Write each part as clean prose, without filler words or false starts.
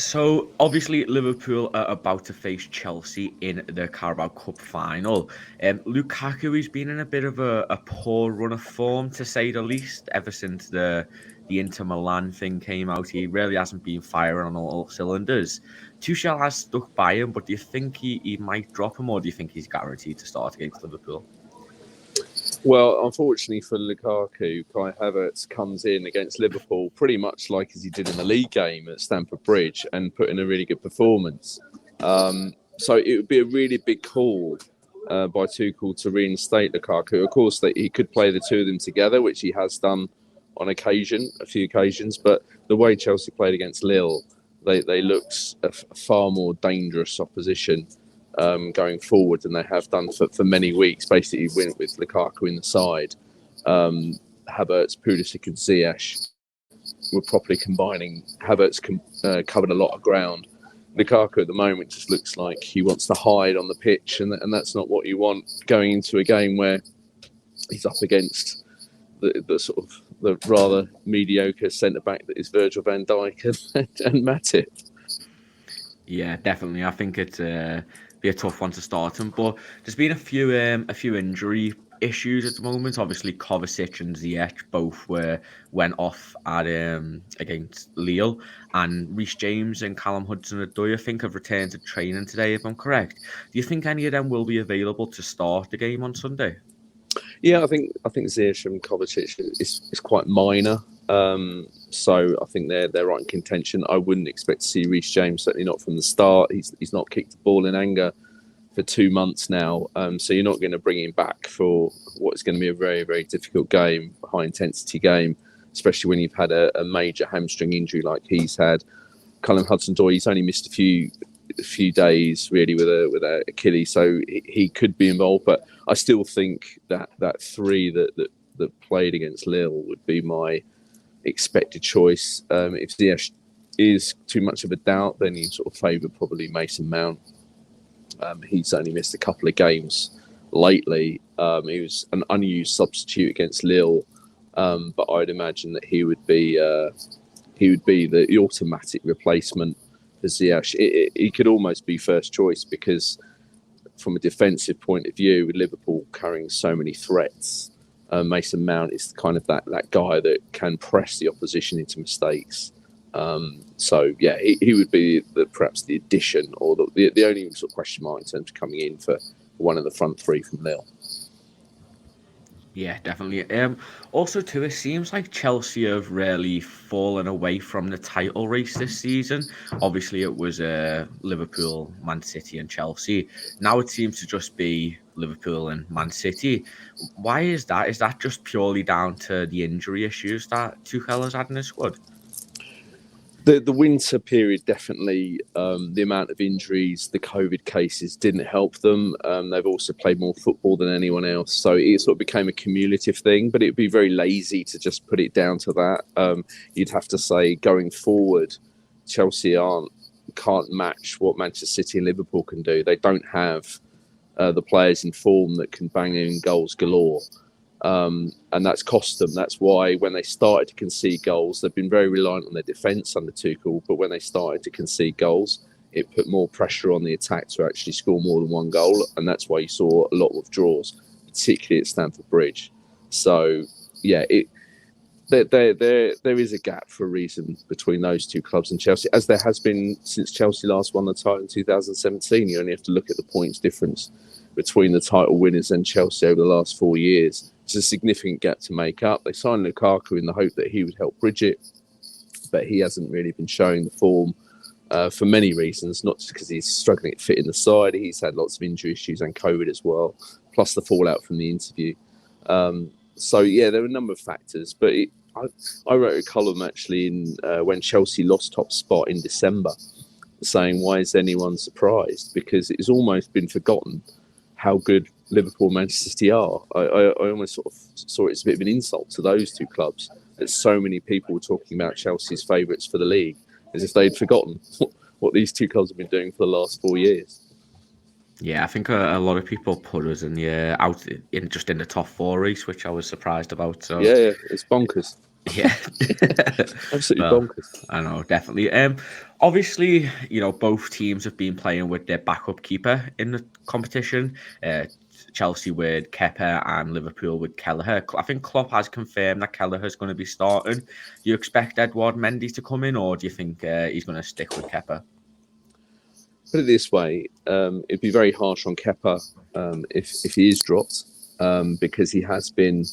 So obviously Liverpool are about to face Chelsea in the Carabao Cup Final. Lukaku has been in a bit of a poor run of form, to say the least, ever since the Inter Milan thing came out. He really hasn't been firing on all cylinders. Tuchel has stuck by him, but do you think he might drop him, or do you think he's guaranteed to start against Liverpool? Well, unfortunately for Lukaku, Kai Havertz comes in against Liverpool pretty much like as he did in the league game at Stamford Bridge and put in a really good performance. So it would be a really big call by Tuchel to reinstate Lukaku. Of course, he could play the two of them together, which he has done on a few occasions. But the way Chelsea played against Lille, they looked a far more dangerous opposition going forward than they have done for many weeks. Basically, went with Lukaku in the side. Havertz, Pulisic, and Ziyech were properly combining. Havertz covered a lot of ground. Lukaku at the moment just looks like he wants to hide on the pitch, and that's not what you want going into a game where he's up against the sort of the rather mediocre centre back that is Virgil van Dijk and Matty. Yeah, definitely. I think it's be a tough one to start him. But there's been a few injury issues at the moment. Obviously, Kovacic and Ziyech both went off at against Lille, and Reece James and Callum Hudson-Odoi, I think, have returned to training today, if I'm correct. Do you think any of them will be available to start the game on Sunday? Yeah, I think Ziyech and Kovacic is quite minor. So I think they're right in contention. I wouldn't expect to see Reece James, certainly not from the start. He's not kicked the ball in anger for 2 months now. So you're not going to bring him back for what is going to be a very, very difficult game, high intensity game, especially when you've had a major hamstring injury like he's had. Callum Hudson-Odoi, he's only missed a few days really with a Achilles, so he could be involved. But I still think that three that played against Lille would be my expected choice. If Ziyech is too much of a doubt, then you sort of favour probably Mason Mount. He's only missed a couple of games lately. He was an unused substitute against Lille, but I'd imagine that he would be the automatic replacement for Ziyech. He could almost be first choice because, from a defensive point of view, with Liverpool carrying so many threats, Mason Mount is kind of that guy that can press the opposition into mistakes. So yeah, he would be perhaps the addition or the only sort of question mark in terms of coming in for one of the front three from Lille. Yeah, definitely. Also, too, it seems like Chelsea have really fallen away from the title race this season. Obviously, it was Liverpool, Man City, and Chelsea. Now it seems to just be Liverpool and Man City. Why is that? Is that just purely down to the injury issues that Tuchel has had in his squad? The winter period definitely, the amount of injuries, the COVID cases didn't help them. They've also played more football than anyone else. So it sort of became a cumulative thing, but it'd be very lazy to just put it down to that. You'd have to say going forward, Chelsea can't match what Manchester City and Liverpool can do. They don't have the players in form that can bang in goals galore. And that's cost them. That's why when they started to concede goals, they've been very reliant on their defence under Tuchel. But when they started to concede goals, it put more pressure on the attack to actually score more than one goal. And that's why you saw a lot of draws, particularly at Stamford Bridge. So, yeah, there is a gap for a reason between those two clubs and Chelsea, as there has been since Chelsea last won the title in 2017. You only have to look at the points difference between the title winners and Chelsea over the last 4 years. It's a significant gap to make up. They signed Lukaku in the hope that he would help bridge it, but he hasn't really been showing the form for many reasons, not just because he's struggling to fit in the side. He's had lots of injury issues and COVID as well, plus the fallout from the interview. So, yeah, there are a number of factors, but I wrote a column actually in when Chelsea lost top spot in December, saying, why is anyone surprised? Because it has almost been forgotten how good Liverpool and Manchester City are. I almost sort of saw it as a bit of an insult to those two clubs, that so many people were talking about Chelsea's favourites for the league, as if they'd forgotten what these two clubs have been doing for the last 4 years. Yeah, I think a lot of people put us out in the top four race, which I was surprised about. So yeah, it's bonkers. Yeah. Absolutely Well, bonkers. I know, definitely. Obviously, both teams have been playing with their backup keeper in the competition. Chelsea with Kepa and Liverpool with Kelleher. I think Klopp has confirmed that Kelleher is going to be starting. Do you expect Edouard Mendy to come in, or do you think he's going to stick with Kepa? Put it this way, it'd be very harsh on Kepa if he is dropped, because he has been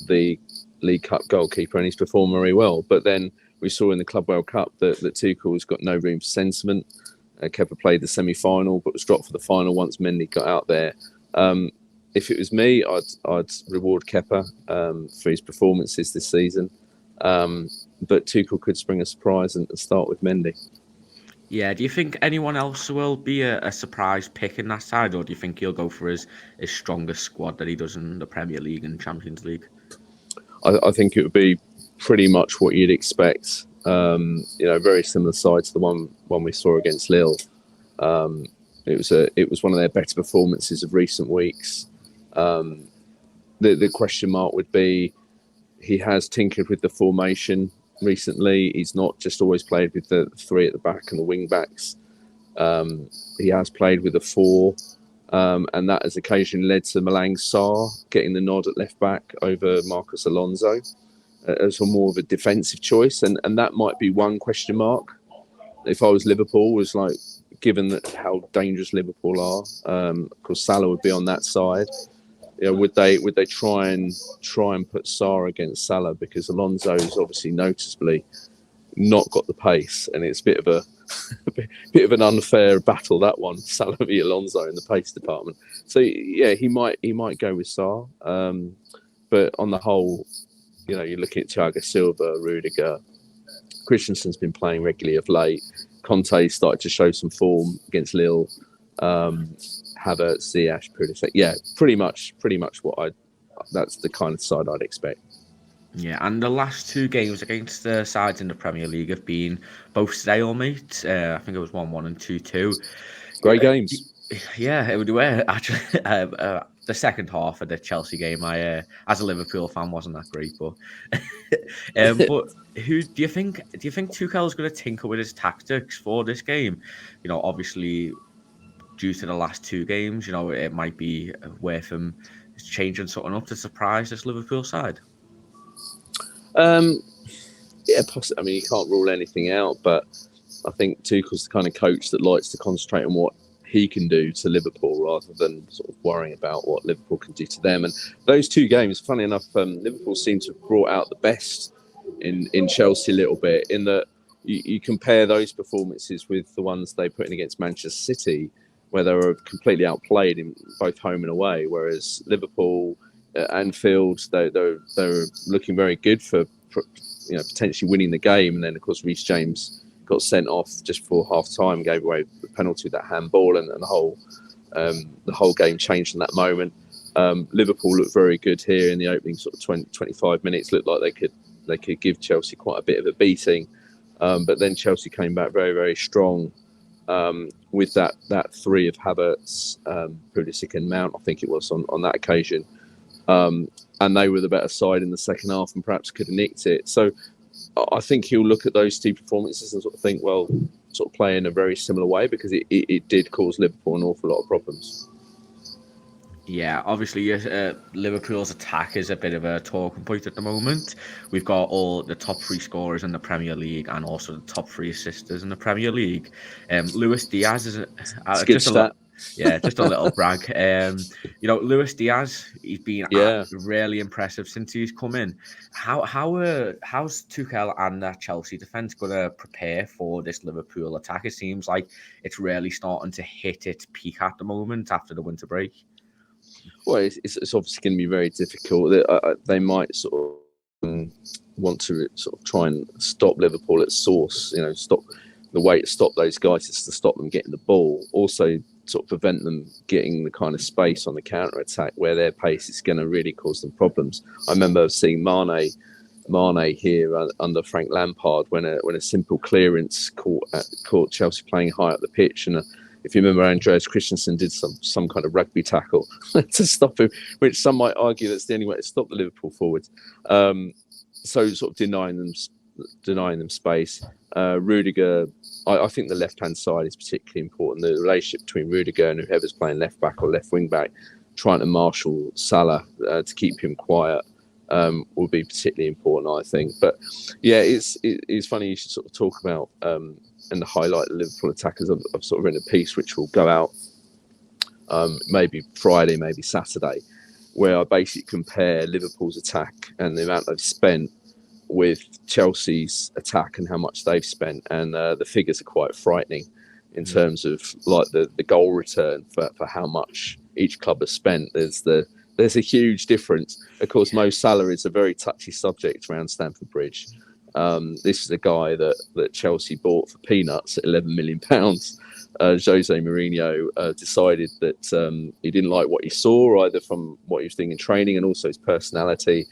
the League Cup goalkeeper and he's performed very well. But then we saw in the Club World Cup that Tuchel's got no room for sentiment. Kepa played the semi-final but was dropped for the final once Mendy got out there. If it was me, I'd reward Kepa for his performances this season. But Tuchel could spring a surprise and start with Mendy. Yeah, do you think anyone else will be a surprise pick in that side, or do you think he'll go for his strongest squad that he does in the Premier League and Champions League? I think it would be pretty much what you'd expect. Very similar side to the one we saw against Lille. It was one of their better performances of recent weeks. The question mark would be, he has tinkered with the formation recently. He's not just always played with the three at the back and the wing backs. He has played with a four, and that has occasionally led to Malang Sarr getting the nod at left back over Marcos Alonso as a more of a defensive choice, and that might be one question mark. If I was Liverpool, was like, given that how dangerous Liverpool are, of course Salah would be on that side. Would they try and put Sarr against Salah, because Alonso's obviously noticeably not got the pace, and it's a bit of an unfair battle, that one, Salah v Alonso in the pace department. So yeah, he might go with Sarr, but on the whole, you're looking at Thiago Silva, Rudiger, Christensen's been playing regularly of late. Conte started to show some form against Lille. Havertz, Ziyech, Pulisic. Yeah, pretty much that's the kind of side I'd expect. Yeah, and the last two games against the sides in the Premier League have been both stalemate. I think it was 1-1 and 2-2. Great games. Yeah, it were actually. The second half of the Chelsea game, I as a Liverpool fan, wasn't that great, but but who do you think Tuchel's going to tinker with his tactics for this game? Obviously, due to the last two games, it might be worth him changing something up to surprise this Liverpool side. Yeah, possibly. I mean, you can't rule anything out, but I think Tuchel's the kind of coach that likes to concentrate on what he can do to Liverpool rather than sort of worrying about what Liverpool can do to them. And those two games, funny enough, Liverpool seem to have brought out the best in Chelsea a little bit, in that you compare those performances with the ones they put in against Manchester City, where they were completely outplayed in both home and away, whereas Liverpool, Anfield, they were looking very good for potentially winning the game. And then, of course, Reece James got sent off just before half time, gave away the penalty, that handball, and the whole game changed in that moment. Liverpool looked very good here in the opening sort of 20, 25 minutes. Looked like they could give Chelsea quite a bit of a beating, but then Chelsea came back very, very strong with that three of Havertz, Pulisic and Mount, I think it was on that occasion. And they were the better side in the second half and perhaps could have nicked it. So I think he'll look at those two performances and sort of think, well, sort of play in a very similar way, because it did cause Liverpool an awful lot of problems. Yeah, obviously, Liverpool's attack is a bit of a talking point at the moment. We've got all the top three scorers in the Premier League and also the top three assisters in the Premier League. Luis Diaz is just a little brag. Luis Diaz, he's been really impressive since he's come in. How's Tuchel and that Chelsea defence going to prepare for this Liverpool attack? It seems like it's really starting to hit its peak at the moment after the winter break. Well, it's obviously going to be very difficult. They might sort of want to sort of try and stop Liverpool at source. Stop the way to stop those guys is to stop them getting the ball. Also, sort of prevent them getting the kind of space on the counter attack where their pace is going to really cause them problems. I remember seeing Mane here under Frank Lampard when a simple clearance caught Chelsea playing high up the pitch, and if you remember, Andreas Christensen did some kind of rugby tackle to stop him, which some might argue that's the only way to stop the Liverpool forwards. so sort of denying them space. Rudiger, I think the left-hand side is particularly important. The relationship between Rudiger and whoever's playing left back or left wing back, trying to marshal Salah to keep him quiet will be particularly important, I think. But yeah, it's funny you should sort of talk about and highlight the Liverpool attackers. I've sort of written a piece which will go out maybe Friday, maybe Saturday, where I basically compare Liverpool's attack and the amount they've spent with Chelsea's attack and how much they've spent, and the figures are quite frightening in terms of like the goal return for how much each club has spent. There's a huge difference. Of course, Mo Salah is a very touchy subject around Stamford Bridge. This is a guy that Chelsea bought for peanuts at £11 million. Jose Mourinho decided that he didn't like what he saw, either from what he was doing in training and also his personality.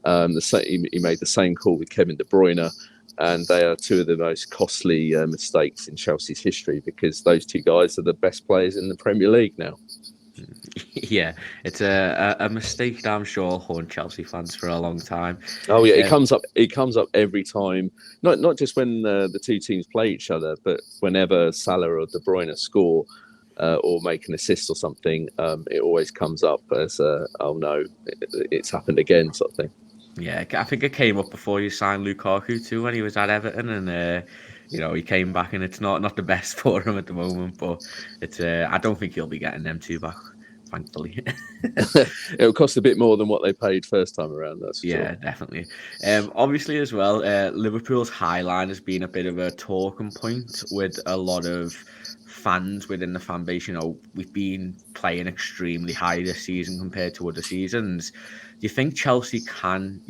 He made the same call with Kevin De Bruyne, and they are two of the most costly mistakes in Chelsea's history, because those two guys are the best players in the Premier League now. Yeah, it's a mistake that I'm sure haunt Chelsea fans for a long time. Oh yeah, it comes up every time. Not just when the two teams play each other, but whenever Salah or De Bruyne score or make an assist or something, it always comes up as oh no, it's happened again sort of thing. Yeah, I think it came up before you signed Lukaku too, when he was at Everton, and he came back, and it's not the best for him at the moment, but it's I don't think he'll be getting them two back, thankfully. It'll cost a bit more than what they paid first time around, that's for Yeah, sure. definitely. Obviously as well, Liverpool's high line has been a bit of a talking point with a lot of fans within the fan base. We've been playing extremely high this season compared to other seasons. Do you think Chelsea can,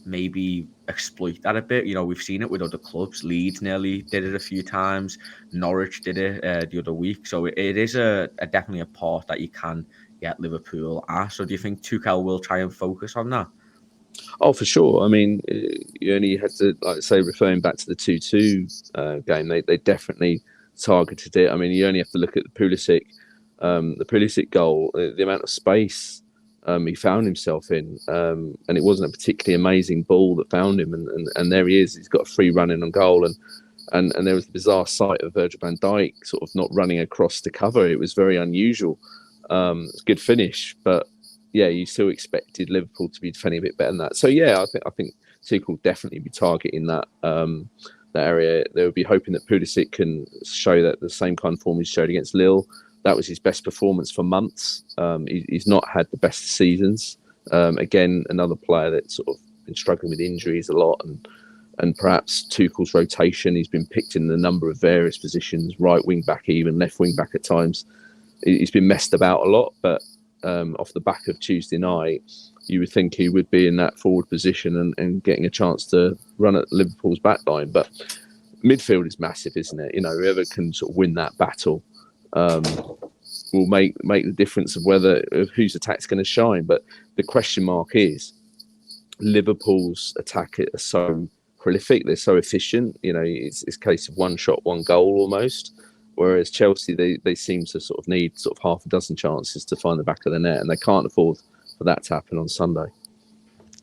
maybe exploit that a bit? We've seen it with other clubs. Leeds nearly did it a few times. Norwich did it the other week. So it is definitely a part that you can get Liverpool at. So do you think Tuchel will try and focus on that? Oh, for sure. I mean, you only had to, like I say, referring back to the 2-2 game, they definitely targeted it. I mean, you only have to look at the Pulisic goal, the amount of space he found himself in, and it wasn't a particularly amazing ball that found him, and there he is. He's got a free run in on goal, and there was the bizarre sight of Virgil van Dijk sort of not running across to cover. It was very unusual. It's a good finish, but yeah, you still expected Liverpool to be defending a bit better than that. So yeah, I think Tuchel will definitely be targeting that area. They would be hoping that Pulisic can show that the same kind of form he showed against Lille. That was his best performance for months. He's not had the best seasons. Again, another player that's sort of been struggling with injuries a lot, and perhaps Tuchel's rotation. He's been picked in a number of various positions, right wing back, even left wing back at times. He's been messed about a lot, but off the back of Tuesday night, you would think he would be in that forward position and getting a chance to run at Liverpool's back line. But midfield is massive, isn't it? Whoever can sort of win that battle will make the difference of whose attack's going to shine. But the question mark is, Liverpool's attack are so prolific, they're so efficient. It's a case of one shot, one goal almost. Whereas Chelsea, they seem to sort of need sort of half a dozen chances to find the back of the net, and they can't afford for that to happen on Sunday.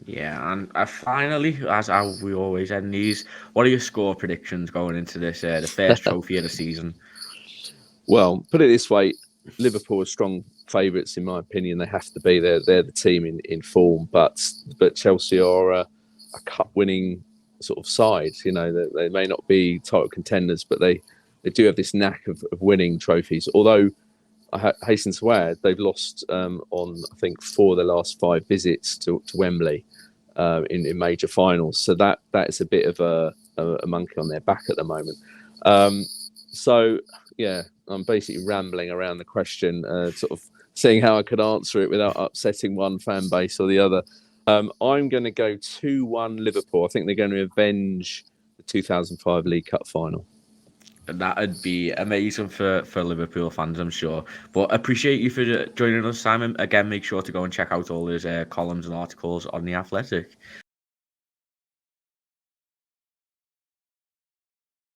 Yeah, and finally, as we always end these, what are your score predictions going into this, the first trophy of the season? Well, put it this way, Liverpool are strong favourites in my opinion. They have to be. They're the team in form, but Chelsea are a cup-winning sort of side. They may not be title contenders, but they do have this knack of winning trophies. Although I hasten to add, they've lost on I think 4 of their last 5 visits to Wembley in major finals. So that is a bit of a monkey on their back at the moment. So yeah, I'm basically rambling around the question, sort of seeing how I could answer it without upsetting one fan base or the other. I'm going to go 2-1 Liverpool. I think they're going to avenge the 2005 League Cup final. That would be amazing for Liverpool fans, I'm sure. But appreciate you for joining us, Simon. Again, make sure to go and check out all his columns and articles on The Athletic.